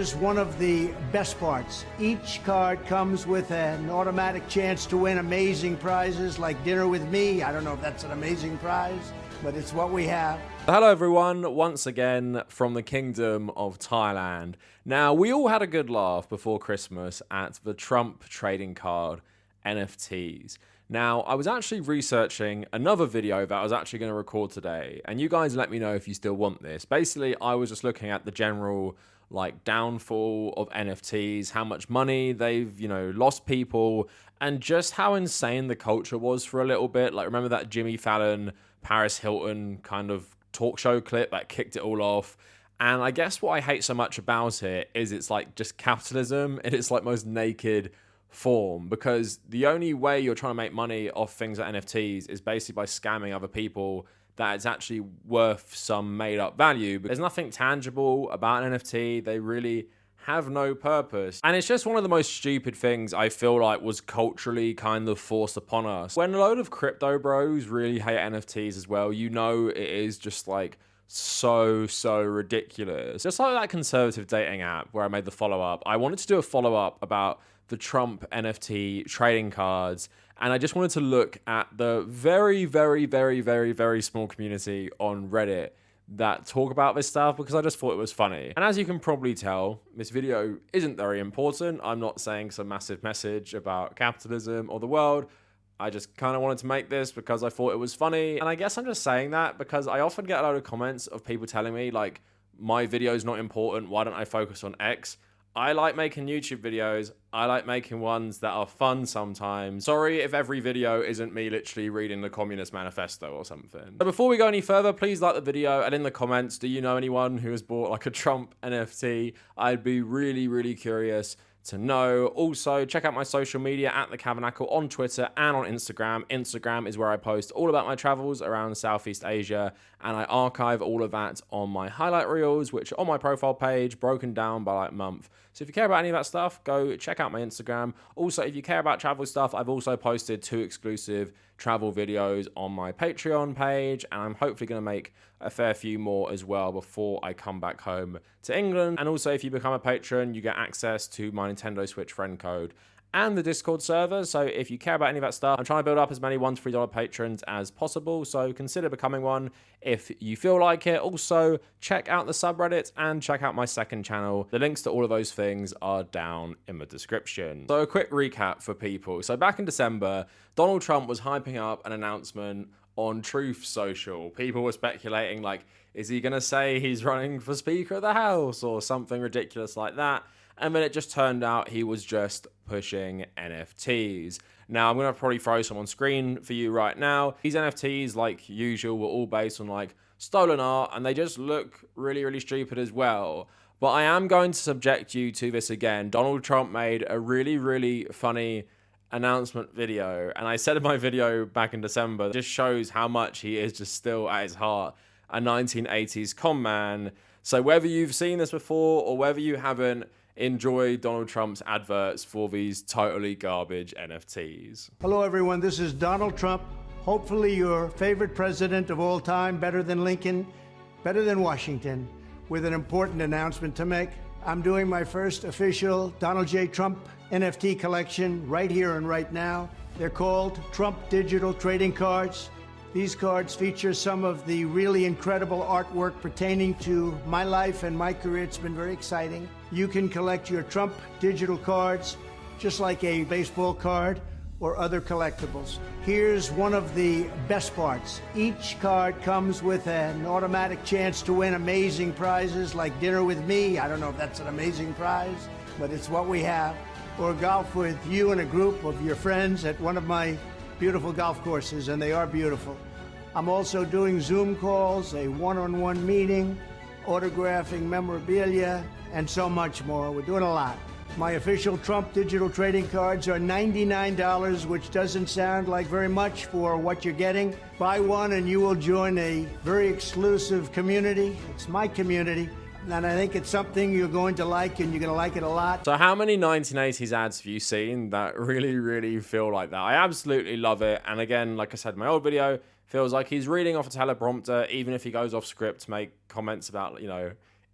Here's one of the best parts. Each card comes with an automatic chance to win amazing prizes like dinner with me. I don't know if that's an amazing prize, but it's what we have. Hello everyone, once again from the Kingdom of Thailand. Now, we all had a good laugh before Christmas at the Trump trading card NFTs. Now, I was actually researching another video that I was actually going to record today, and you guys let me know if you still want this. Basically, I was just looking at the general downfall of NFTs, how much money they've, lost people, and just how insane the culture was for a little bit. Like, remember that Jimmy Fallon, Paris Hilton kind of talk show clip that kicked it all off? And I guess what I hate so much about it is it's like just capitalism in its most naked form, because the only way you're trying to make money off things like NFTs is basically by scamming other people that it's actually worth some made up value. But there's nothing tangible about an NFT. They really have no purpose. And it's just one of the most stupid things I feel like was culturally kind of forced upon us. When a load of crypto bros really hate NFTs as well, it is just so ridiculous. Just like that conservative dating app where I made the follow-up, I wanted to do a follow-up about the Trump NFT trading cards, and I just wanted to look at the very small community on Reddit that talk about this stuff, because I just thought it was funny. And as you can probably tell, this video isn't very important. I'm not saying some massive message about capitalism or the world. I just kind of wanted to make this because I thought it was funny. And I guess I'm just saying that because I often get a lot of comments of people telling me my video is not important, why don't I focus on X? I like making YouTube videos. I like making ones that are fun sometimes. Sorry if every video isn't me literally reading the Communist Manifesto or something. But before we go any further, please like the video, and in the comments, do you know anyone who has bought a Trump NFT? I'd be really curious to know. Also, check out my social media at the Kavernacle on Twitter and on Instagram. Instagram is where I post all about my travels around Southeast Asia, and I archive all of that on my highlight reels, which are on my profile page, broken down by month. So if you care about any of that stuff, go check out my Instagram. Also, if you care about travel stuff, I've also posted 2 exclusive travel videos on my Patreon page, and I'm hopefully going to make a fair few more as well before I come back home to England. And also, if you become a patron, you get access to my Nintendo Switch friend code and the Discord server. So if you care about any of that stuff, I'm trying to build up as many $1 to $3 patrons as possible, so consider becoming one if you feel like it. Also, check out the subreddit and check out my second channel. The links to all of those things are down in the description. So a quick recap for people. So back in December, Donald Trump was hyping up an announcement on Truth Social. People were speculating, is he gonna say he's running for Speaker of the House or something ridiculous like that? And then it just turned out he was just pushing NFTs. Now, I'm going to probably throw some on screen for you right now. These NFTs, like usual, were all based on stolen art, and they just look really stupid as well. But I am going to subject you to this again. Donald Trump made a really funny announcement video, and I said in my video back in December, it just shows how much he is just still at his heart a 1980s con man. So whether you've seen this before or whether you haven't, enjoy Donald Trump's adverts for these totally garbage NFTs. Hello, everyone. This is Donald Trump. Hopefully your favorite president of all time, better than Lincoln, better than Washington, with an important announcement to make. I'm doing my first official Donald J. Trump NFT collection right here and right now. They're called Trump Digital Trading Cards. These cards feature some of the really incredible artwork pertaining to my life and my career. It's been very exciting. You can collect your Trump digital cards just like a baseball card or other collectibles. Here's one of the best parts. Each card comes with an automatic chance to win amazing prizes like dinner with me. I don't know if that's an amazing prize, but it's what we have. Or golf with you and a group of your friends at one of my beautiful golf courses, and they are beautiful. I'm also doing Zoom calls, a one-on-one meeting, autographing memorabilia, and so much more. We're doing a lot. My official Trump digital trading cards are $99, which doesn't sound like very much for what you're getting. Buy one and you will join a very exclusive community. It's my community. And I think it's something you're going to like, and you're going to like it a lot. So how many 1980s ads have you seen that really feel like that? I absolutely love it. And again, like I said in my old video, feels like he's reading off a teleprompter, even if he goes off script to make comments about,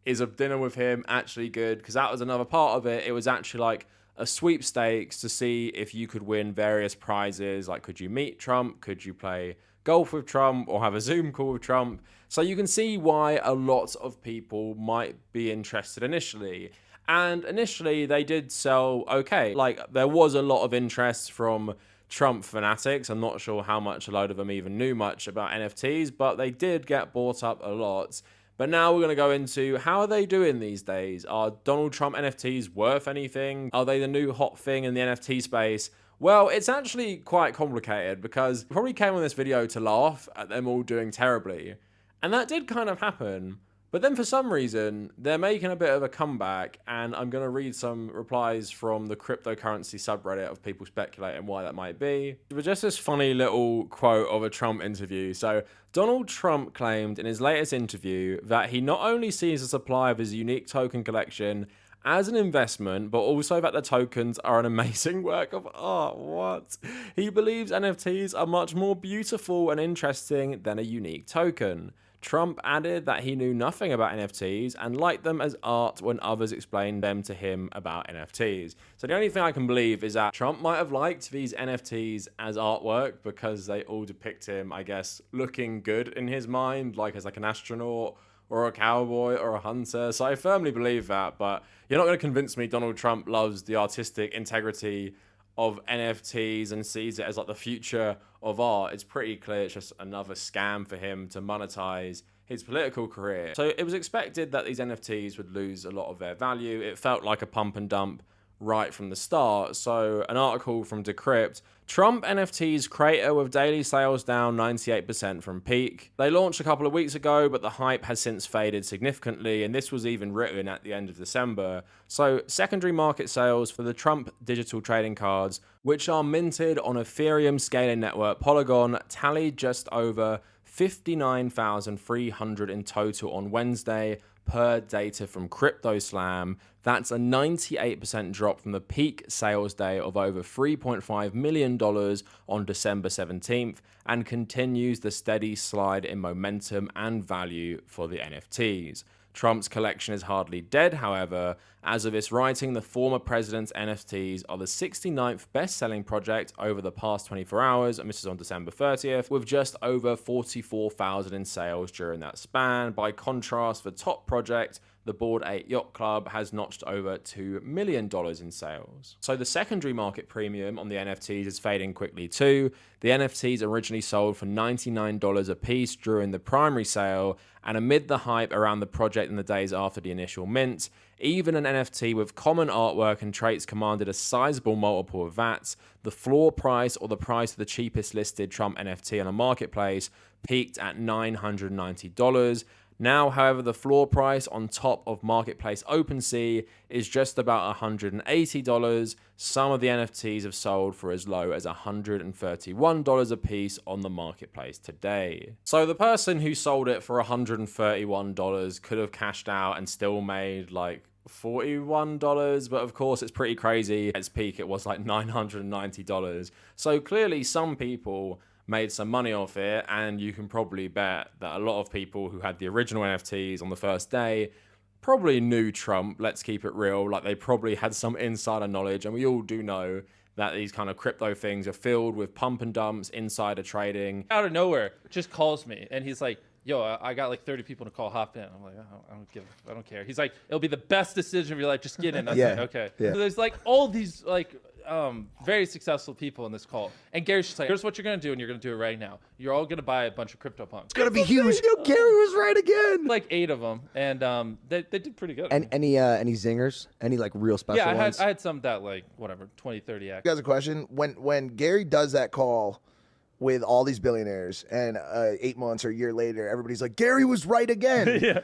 is a dinner with him actually good? Because that was another part of it. It was actually like a sweepstakes to see if you could win various prizes. Like, could you meet Trump? Could you play golf with Trump or have a Zoom call with Trump? So you can see why a lot of people might be interested initially. And initially they did sell okay. Like, there was a lot of interest from Trump fanatics. I'm not sure how much a load of them even knew much about NFTs, but they did get bought up a lot. But now we're going to go into how are they doing these days? Are Donald Trump NFTs worth anything? Are they the new hot thing in the NFT space? Well, it's actually quite complicated because I probably came on this video to laugh at them all doing terribly. And that did kind of happen. But then for some reason, they're making a bit of a comeback, and I'm going to read some replies from the cryptocurrency subreddit of people speculating why that might be. But just this funny little quote of a Trump interview. So Donald Trump claimed in his latest interview that he not only sees the supply of his unique token collection as an investment, but also that the tokens are an amazing work of art. What? He believes NFTs are much more beautiful and interesting than a unique token. Trump added that he knew nothing about NFTs and liked them as art when others explained them to him about NFTs. So the only thing I can believe is that Trump might have liked these NFTs as artwork because they all depict him, I guess, looking good in his mind, like as like an astronaut or a cowboy or a hunter. So I firmly believe that, but you're not going to convince me Donald Trump loves the artistic integrity of NFTs and sees it as like the future of art. It's pretty clear it's just another scam for him to monetize his political career. So it was expected that these NFTs would lose a lot of their value. It felt like a pump and dump right from the start. So an article from Decrypt, Trump NFTs crater with daily sales down 98% from peak. They launched a couple of weeks ago, but the hype has since faded significantly, and this was even written at the end of December. So secondary market sales for the Trump digital trading cards, which are minted on Ethereum scaling network Polygon, tallied just over 59,300 in total on Wednesday, per data from CryptoSlam. That's a 98% drop from the peak sales day of over $3.5 million on December 17th, and continues the steady slide in momentum and value for the NFTs. Trump's collection is hardly dead, however. As of this writing, the former president's NFTs are the 69th best-selling project over the past 24 hours, and this is on December 30th, with just over 44,000 in sales during that span. By contrast, the top project, the Bored Ape Yacht Club, has notched over $2 million in sales. So the secondary market premium on the NFTs is fading quickly too. The NFTs originally sold for $99 a piece during the primary sale, and amid the hype around the project in the days after the initial mint, even an NFT with common artwork and traits commanded a sizable multiple of that. The floor price, or the price of the cheapest listed Trump NFT on a marketplace, peaked at $990. Now, however, the floor price on top of marketplace OpenSea is just about $180. Some of the NFTs have sold for as low as $131 a piece on the marketplace today. So the person who sold it for $131 could have cashed out and still made like $41, but of course it's pretty crazy. At its peak it was like $990. So clearly some people made some money off it, and you can probably bet that a lot of people who had the original NFTs on the first day probably knew Trump. Let's keep it real. Like, they probably had some insider knowledge, and we all do know that these kind of crypto things are filled with pump and dumps, insider trading. Out of nowhere, just calls me, and he's like, yo, I got like 30 people to call, hop in. I'm like, I don't care. He's like, it'll be the best decision of your life. Just get in. I was like, okay. Yeah. So there's like all these like very successful people in this call. And Gary's just like, here's what you're going to do, and you're going to do it right now. You're all going to buy a bunch of CryptoPunks. It's going to be huge. Gary was right again. Like 8 of them. And they did pretty good. And any zingers? Any like real special ones? I had some that like, whatever, 20, 30x. You guys, a question. When Gary does that call with all these billionaires, and 8 months or a year later, everybody's like, Gary was right again. Yeah.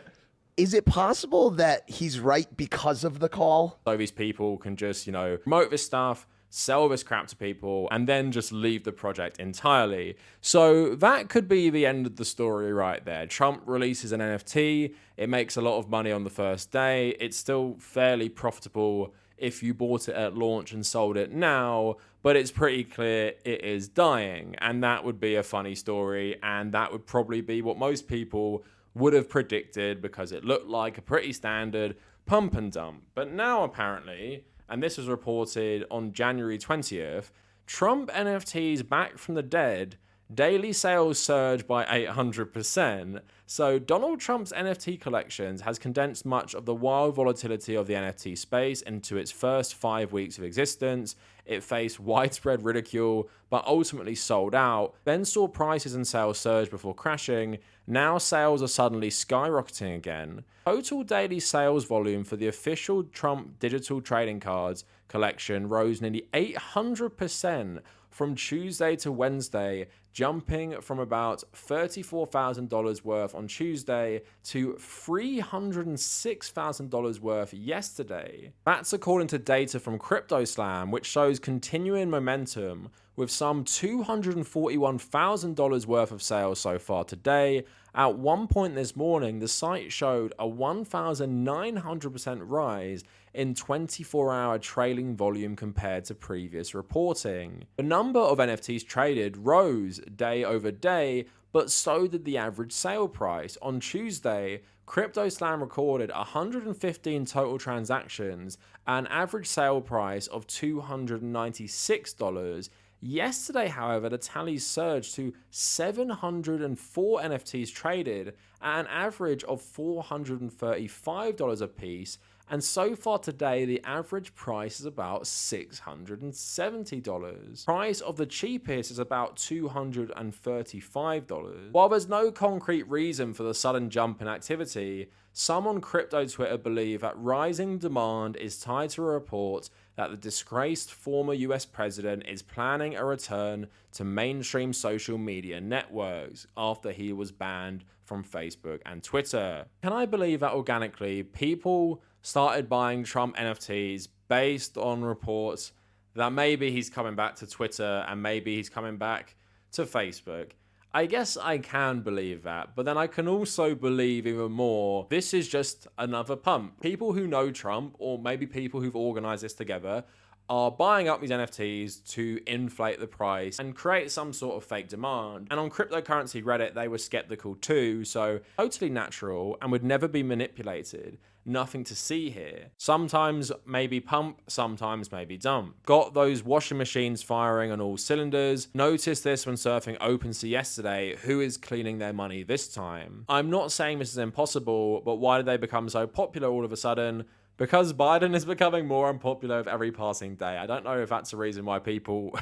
Is it possible that he's right because of the call? So these people can just, promote this stuff, sell this crap to people, and then just leave the project entirely. So that could be the end of the story right there. Trump releases an NFT. It makes a lot of money on the first day. It's still fairly profitable if you bought it at launch and sold it now, but it's pretty clear it is dying. And that would be a funny story, and that would probably be what most people would have predicted because it looked like a pretty standard pump and dump. But now apparently, and this was reported on January 20th, Trump NFTs back from the dead, daily sales surged by 800%. So Donald Trump's NFT collections has condensed much of the wild volatility of the NFT space into its first 5 weeks of existence. It faced widespread ridicule, but ultimately sold out, then saw prices and sales surge before crashing. Now sales are suddenly skyrocketing again. Total daily sales volume for the official Trump digital trading cards collection rose nearly 800% from Tuesday to Wednesday, jumping from about $34,000 worth on Tuesday to $306,000 worth yesterday. That's according to data from CryptoSlam, which shows continuing momentum with some $241,000 worth of sales so far today. At one point this morning, the site showed a 1,900% rise in 24-hour trailing volume compared to previous reporting. The number of NFTs traded rose day over day, but so did the average sale price. On Tuesday, CryptoSlam recorded 115 total transactions, an average sale price of $296. Yesterday, however, the tally surged to 704 NFTs traded at an average of $435 a piece, and so far today, the average price is about $670. Price of the cheapest is about $235. While there's no concrete reason for the sudden jump in activity, some on crypto Twitter believe that rising demand is tied to a report that the disgraced former US president is planning a return to mainstream social media networks after he was banned from Facebook and Twitter. Can I believe that organically people started buying Trump NFTs based on reports that maybe he's coming back to Twitter and maybe he's coming back to Facebook? I guess I can believe that, but then I can also believe even more, this is just another pump. People who know Trump, or maybe people who've organized this together, are buying up these NFTs to inflate the price and create some sort of fake demand. And on cryptocurrency Reddit, they were skeptical too, so totally natural and would never be manipulated. Nothing to see here. Sometimes maybe pump, sometimes maybe dump. Got those washing machines firing on all cylinders. Noticed this when surfing OpenSea yesterday. Who is cleaning their money this time? I'm not saying this is impossible, but why did they become so popular all of a sudden? Because Biden is becoming more unpopular with every passing day. I don't know if that's the reason why people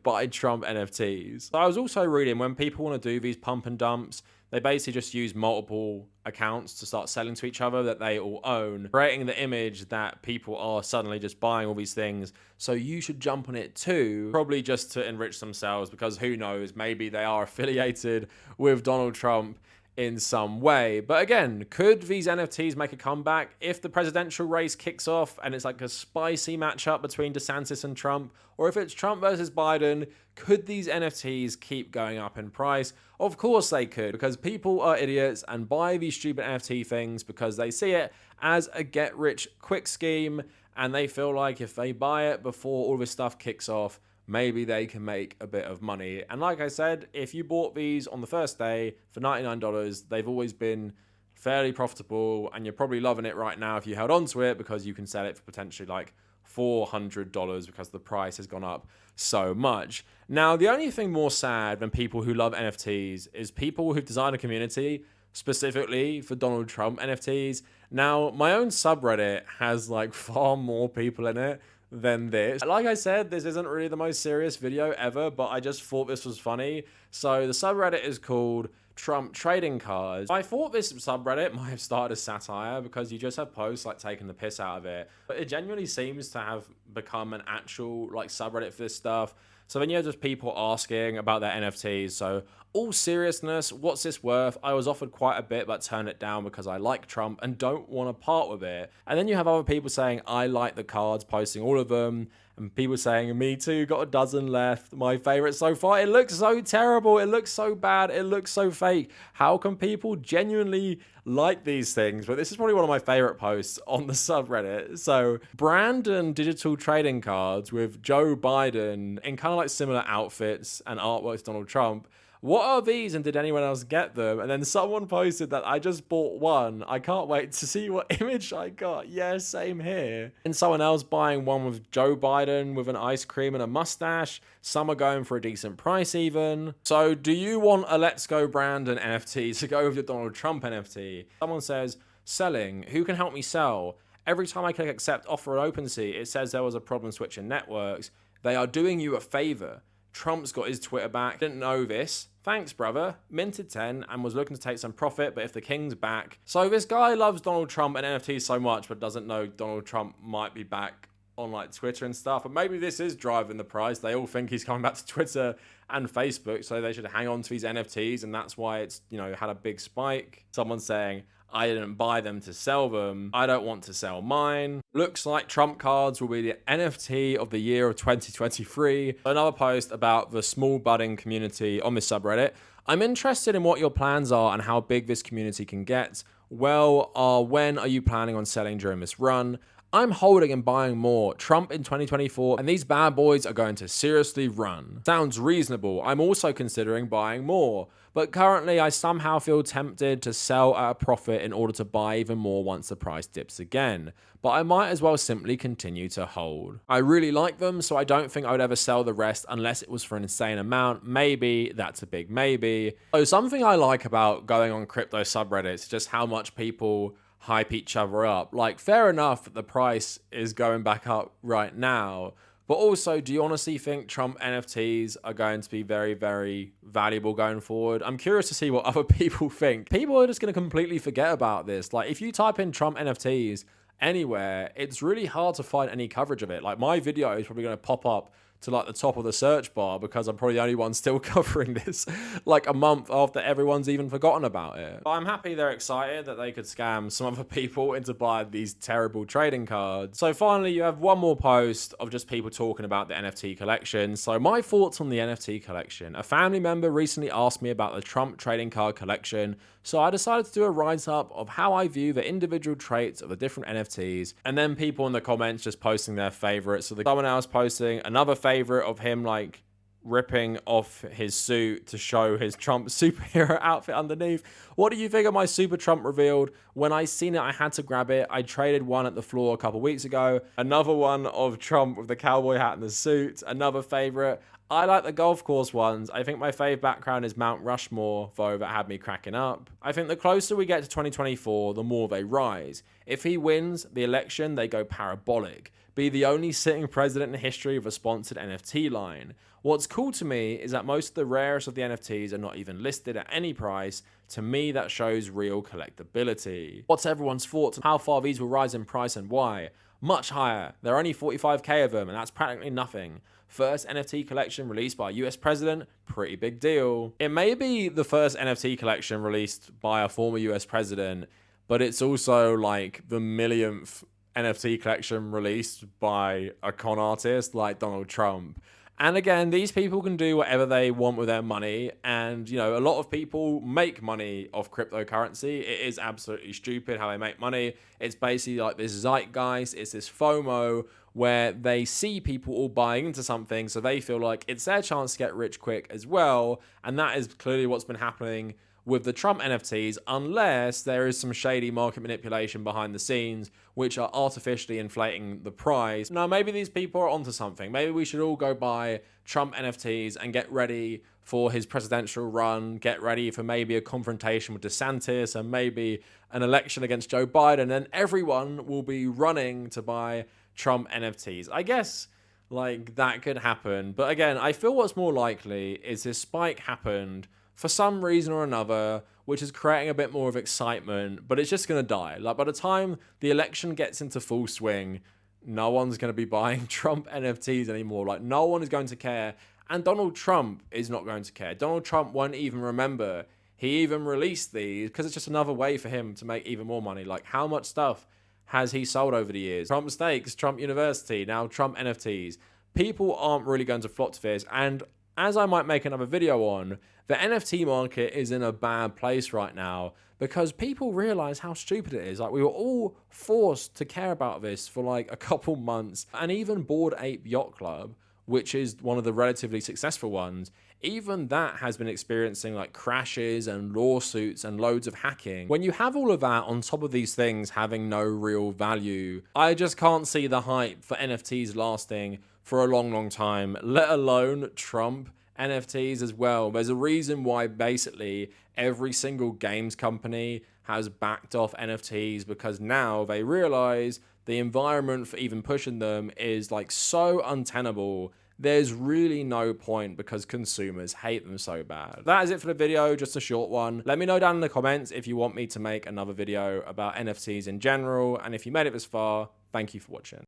buy Trump NFTs. So I was also reading when people want to do these pump and dumps, they basically just use multiple accounts to start selling to each other that they all own, creating the image that people are suddenly just buying all these things. So you should jump on it too, probably just to enrich themselves, because who knows, maybe they are affiliated with Donald Trump in some way. But again, could these NFTs make a comeback if the presidential race kicks off and it's like a spicy matchup between DeSantis and Trump? Or if it's Trump versus Biden, could these NFTs keep going up in price? Of course they could, because people are idiots and buy these stupid NFT things because they see it as a get-rich-quick scheme, and they feel like if they buy it before all this stuff kicks off, maybe they can make a bit of money. And like I said, if you bought these on the first day for $99, they've always been fairly profitable, and you're probably loving it right now if you held on to it, because you can sell it for potentially like $400 because the price has gone up so much. Now, the only thing more sad than people who love NFTs is people who've designed a community specifically for Donald Trump NFTs. Now, my own subreddit has like far more people in it than this. Like I said, this isn't really the most serious video ever, but I just thought this was funny. So the subreddit is called Trump Trading Cards. I thought this subreddit might have started as satire because you just have posts like taking the piss out of it, but it genuinely seems to have become an actual like subreddit for this stuff. So then you have just people asking about their NFTs. So all seriousness, what's this worth? I was offered quite a bit, but turned it down because I like Trump and don't want to part with it. And then you have other people saying, I like the cards, posting all of them. And people saying, me too, got a dozen left. My favorite so far. It looks so terrible. It looks so bad. It looks so fake. How can people genuinely like these things? But this is probably one of my favorite posts on the subreddit. So Brandon digital trading cards with Joe Biden in kind of like similar outfits and artwork to Donald Trump What are these and did anyone else get them? And then someone posted that I just bought one. I can't wait to see what image I got. Yeah, same here. And someone else buying one with Joe Biden with an ice cream and a mustache. Some are going for a decent price even. So do you want a Let's Go Brandon NFT to go with your Donald Trump NFT? Someone says, selling. Who can help me sell? Every time I click accept offer on OpenSea, it says there was a problem switching networks. They are doing you a favor. Trump's got his Twitter back. Didn't know this. Thanks, brother. Minted 10 and was looking to take some profit, but if the king's back. So this guy loves Donald Trump and NFTs so much, but doesn't know Donald Trump might be back on like Twitter and stuff. But maybe this is driving the price. They all think he's coming back to Twitter and Facebook, so they should hang on to these NFTs, and that's why it's, you know, had a big spike. Someone's saying, I didn't buy them to sell them. I don't want to sell mine. Looks like Trump cards will be the NFT of the year of 2023. Another post about the small budding community on this subreddit. I'm interested in what your plans are and how big this community can get. Well, when are you planning on selling during this run? I'm holding and buying more. Trump in 2024, and these bad boys are going to seriously run. Sounds reasonable. I'm also considering buying more. But currently, I somehow feel tempted to sell at a profit in order to buy even more once the price dips again. But I might as well simply continue to hold. I really like them, so I don't think I would ever sell the rest unless it was for an insane amount. Maybe, that's a big maybe. So something I like about going on crypto subreddits is just how much people hype each other up. Like, fair enough that the price is going back up right now, but also, do you honestly think Trump NFTs are going to be very, very valuable going forward? I'm curious to see what other people think. People are just going to completely forget about this. Like, if you type in Trump NFTs anywhere, it's really hard to find any coverage of it. Like, my video is probably going to pop up to like the top of the search bar because I'm probably the only one still covering this like a month after everyone's even forgotten about it. But I'm happy they're excited that they could scam some other people into buying these terrible trading cards. So finally, you have one more post of just people talking about the NFT collection. So my thoughts on the NFT collection. A family member recently asked me about the Trump trading card collection, so I decided to do a write-up of how I view the individual traits of the different NFTs, and then people in the comments just posting their favorites. So someone else posting another favorite of him like ripping off his suit to show his Trump superhero outfit underneath. What do you think of my Super Trump revealed? When I seen it, I had to grab it. I traded one at the floor a couple weeks ago. Another one of Trump with the cowboy hat and the suit. Another favorite. I like the golf course ones. I think my fave background is Mount Rushmore, though that had me cracking up. I think the closer we get to 2024, the more they rise. If he wins the election, they go parabolic. Be the only sitting president in history with a sponsored NFT line. What's cool to me is that most of the rarest of the NFTs are not even listed at any price. To me, that shows real collectability. What's everyone's thoughts on how far these will rise in price and why? Much higher. There are only 45k of them, and that's practically nothing. First NFT collection released by a US president, pretty big deal. It may be the first NFT collection released by a former US president, but it's also like the millionth NFT collection released by a con artist like Donald Trump. And again, these people can do whatever they want with their money. And, you know, a lot of people make money off cryptocurrency. It is absolutely stupid how they make money. It's basically like this zeitgeist. It's this FOMO where they see people all buying into something, so they feel like it's their chance to get rich quick as well. And that is clearly what's been happening with the Trump NFTs, unless there is some shady market manipulation behind the scenes, which are artificially inflating the price. Now, maybe these people are onto something. Maybe we should all go buy Trump NFTs and get ready for his presidential run, get ready for maybe a confrontation with DeSantis and maybe an election against Joe Biden, and everyone will be running to buy Trump NFTs. I guess like that could happen. But again, I feel what's more likely is this spike happened for some reason or another, which is creating a bit more of excitement, but it's just going to die. Like, by the time the election gets into full swing, no one's going to be buying Trump NFTs anymore. Like, no one is going to care. And Donald Trump is not going to care. Donald Trump won't even remember he even released these, because it's just another way for him to make even more money. Like, how much stuff has he sold over the years? Trump Steaks, Trump University, now Trump NFTs. People aren't really going to flock to this. And as I might make another video on, the NFT market is in a bad place right now because people realize how stupid it is. Like, we were all forced to care about this for like a couple months, and even Bored Ape Yacht Club which is one of the relatively successful ones, even that has been experiencing like crashes and lawsuits and loads of hacking. When you have all of that on top of these things having no real value, I just can't see the hype for NFTs lasting for a long, long time, let alone Trump NFTs as well. There's a reason why basically every single games company has backed off NFTs, because now they realize the environment for even pushing them is like so untenable. There's really no point because consumers hate them so bad. That is it for the video, just a short one. Let me know down in the comments if you want me to make another video about NFTs in general, and if you made it this far, thank you for watching.